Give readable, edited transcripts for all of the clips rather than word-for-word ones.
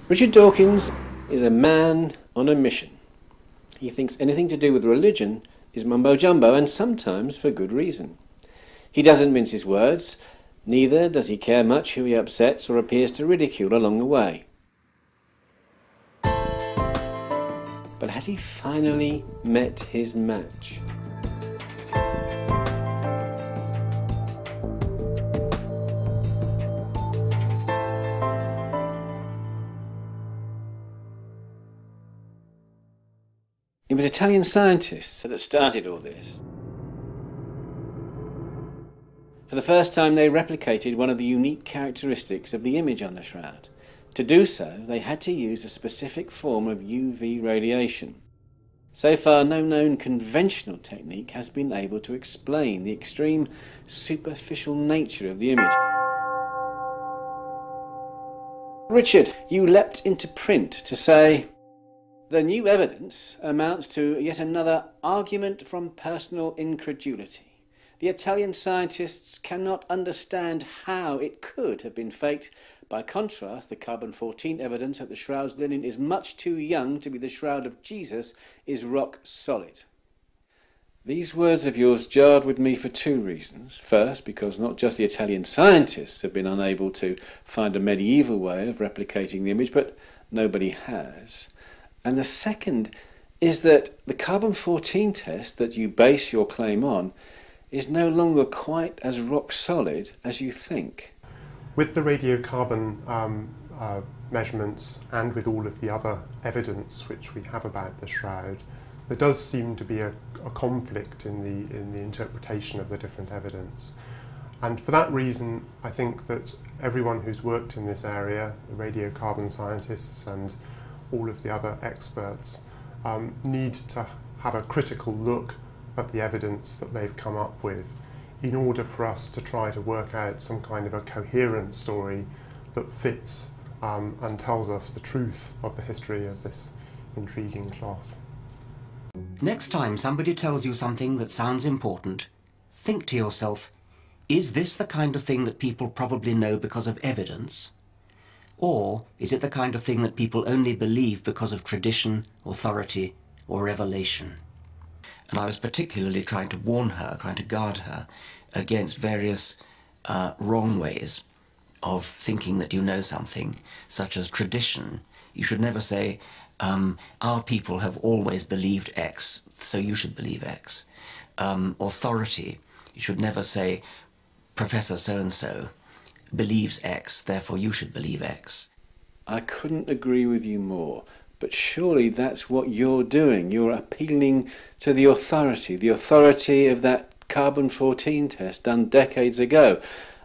Richard Dawkins is a man on a mission. He thinks anything to do with religion is mumbo-jumbo, and sometimes for good reason. He doesn't mince his words, neither does he care much who he upsets or appears to ridicule along the way. But has he finally met his match? It was Italian scientists that started all this. For the first time, they replicated one of the unique characteristics of the image on the shroud. To do so, they had to use a specific form of UV radiation. So far, no known conventional technique has been able to explain the extreme superficial nature of the image. Richard, you leapt into print to say, "The new evidence amounts to yet another argument from personal incredulity. The Italian scientists cannot understand how it could have been faked. By contrast, the carbon-14 evidence that the shroud's linen is much too young to be the shroud of Jesus is rock solid." These words of yours jarred with me for two reasons. First, because not just the Italian scientists have been unable to find a medieval way of replicating the image, but nobody has. And the second is that the carbon-14 test that you base your claim on is no longer quite as rock solid as you think. With the radiocarbon measurements and with all of the other evidence which we have about the shroud, there does seem to be a conflict in the interpretation of the different evidence. And for that reason, I think that everyone who's worked in this area, the radiocarbon scientists and all of the other experts, need to have a critical look at the evidence that they've come up with in order for us to try to work out some kind of a coherent story that fits and tells us the truth of the history of this intriguing cloth. Next time somebody tells you something that sounds important, think to yourself, is this the kind of thing that people probably know because of evidence? Or is it the kind of thing that people only believe because of tradition, authority, or revelation? And I was particularly trying to warn her, trying to guard her against various wrong ways of thinking that you know something, such as tradition. You should never say, our people have always believed X, so you should believe X. Authority. You should never say, Professor so-and-so believes X, therefore you should believe X. I couldn't agree with you more. But surely that's what you're doing. You're appealing to the authority of that carbon-14 test done decades ago.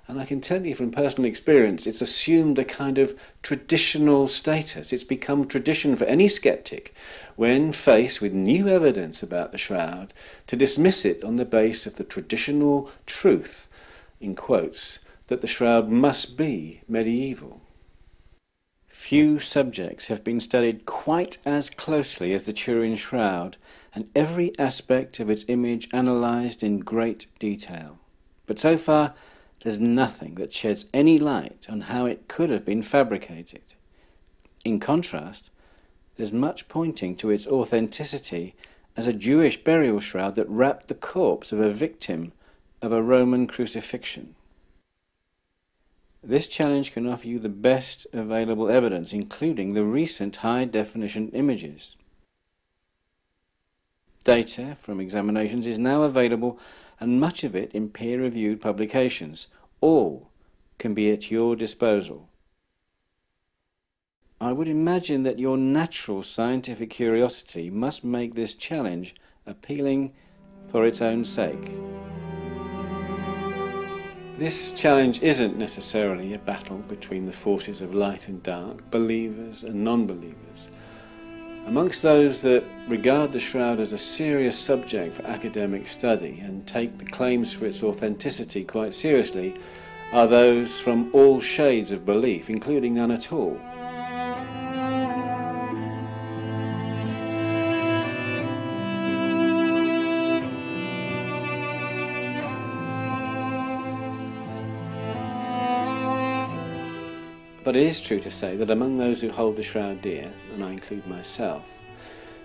And I can tell you from personal experience, it's assumed a kind of traditional status. It's become tradition for any skeptic, when faced with new evidence about the shroud, to dismiss it on the basis of the traditional truth, in quotes, that the shroud must be medieval. Few subjects have been studied quite as closely as the Turin shroud, and every aspect of its image analysed in great detail. But so far, there's nothing that sheds any light on how it could have been fabricated. In contrast, there's much pointing to its authenticity as a Jewish burial shroud that wrapped the corpse of a victim of a Roman crucifixion. This challenge can offer you the best available evidence, including the recent high-definition images. Data from examinations is now available, and much of it in peer-reviewed publications. All can be at your disposal. I would imagine that your natural scientific curiosity must make this challenge appealing for its own sake. This challenge isn't necessarily a battle between the forces of light and dark, believers and non-believers. Amongst those that regard the shroud as a serious subject for academic study and take the claims for its authenticity quite seriously are those from all shades of belief, including none at all. But it is true to say that among those who hold the shroud dear, and I include myself,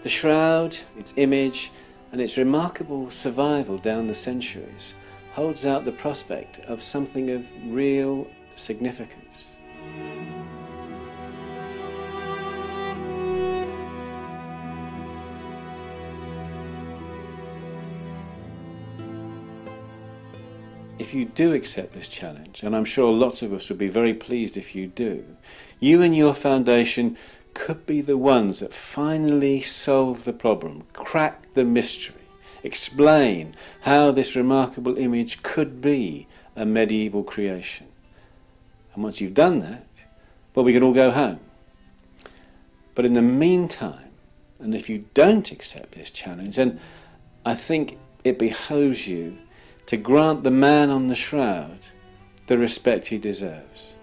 the shroud, its image, and its remarkable survival down the centuries holds out the prospect of something of real significance. If you do accept this challenge, and I'm sure lots of us would be very pleased if you do, you and your foundation could be the ones that finally solve the problem, crack the mystery, explain how this remarkable image could be a medieval creation. And once you've done that, well, we can all go home. But in the meantime, and if you don't accept this challenge, then I think it behoves you to grant the man on the shroud the respect he deserves.